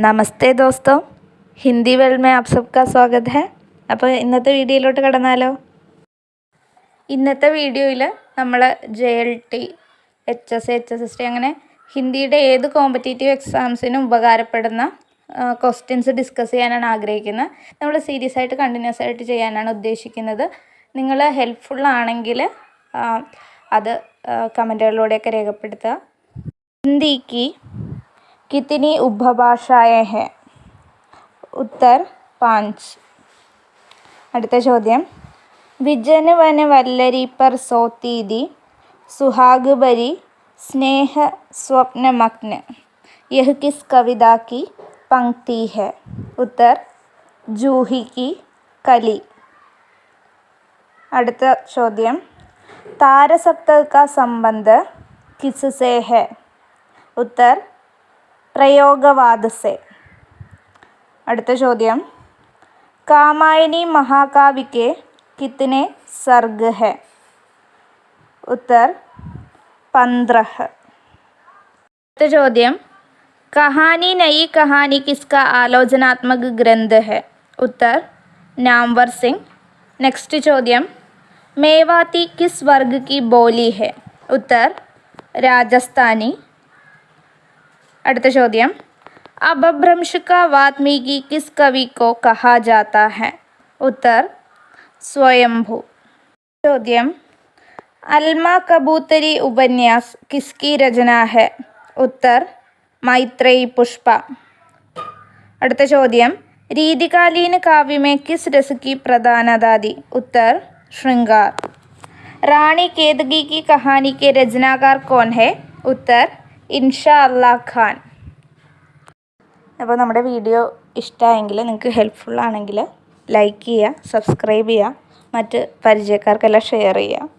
നമസ്തേ ദോസ്തോ, Hindi world में आप सबका स्वागत है. അപ്പോൾ ഇന്നത്തെ വീഡിയോയിലോട്ട് കടന്നാലോ. ഇന്നത്തെ വീഡിയോയിൽ നമ്മൾ JLT, HS, HSST അങ്ങനെ ഹിന്ദിയുടെ ഏത് കോമ്പറ്റേറ്റീവ് എക്സാംസിനും ഉപകാരപ്പെടുന്ന ക്വസ്റ്റ്യൻസ് ഡിസ്കസ് ചെയ്യാനാണ് ആഗ്രഹിക്കുന്നത്. നമ്മൾ സീരിയസ് ആയിട്ട് കണ്ടിന്യൂസ് ആയിട്ട് ചെയ്യാനാണ് ഉദ്ദേശിക്കുന്നത്. നിങ്ങൾ ഹെൽപ്ഫുൾ ആണെങ്കിൽ അത് കമൻറ്റുകളിലൂടെയൊക്കെ രേഖപ്പെടുത്തുക. ഹിന്ദിക്ക് कितनी उपभाषाएं हैं? उत्तर 5. അടുത്ത ചോദ്യം. വിജൻ വന വല്ലരി पर सोती दी सुहाग भरी स्नेह स्वप्न मग्न यह किस कविता की पंक्ति है? उत्तर जूही की कली. അടുത്ത ചോദ്യം. तारसप्तक का संबंध किससे है? उत्तर प्रयोगवाद से. അടുത്ത ചോദ്യം. कामायनी महाकाव्य के कितने सर्ग है? उत्तर 15. അടുത്ത ചോദ്യം. कहानी नई कहानी किसका आलोचनात्मक ग्रंथ है? उत्तर नामवर सिंह. नेक्स्ट ചോദ്യം. मेवाती किस वर्ग की बोली है? उत्तर राजस्थानी. അടുത്ത ചോദ്യം. अपभ्रंश का वाल्मीकि किस कवि को कहा जाता है? उत्तर स्वयंभू. ചോദ്യം. अलमा कबूतरी उपन्यास किसकी रचना है? उत्तर मैत्रेयी पुष्पा. അടുത്ത ചോദ്യം. रीतिकालीन काव्य में किस रस की प्रधानता थी? उत्तर श्रृंगार. रानी केतकी की कहानी के रचनाकार कौन है? उत्तर ഇൻഷാ അല്ലാഹ് ഖാൻ. അപ്പോൾ നമ്മുടെ വീഡിയോ ഇഷ്ടമായെങ്കിൽ, നിങ്ങൾക്ക് ഹെൽപ്ഫുൾ ആണെങ്കിൽ ലൈക്ക് ചെയ്യുക, സബ്സ്ക്രൈബ് ചെയ്യുക, മറ്റ് പരിചയക്കാർക്കെല്ലാം ഷെയർ ചെയ്യുക.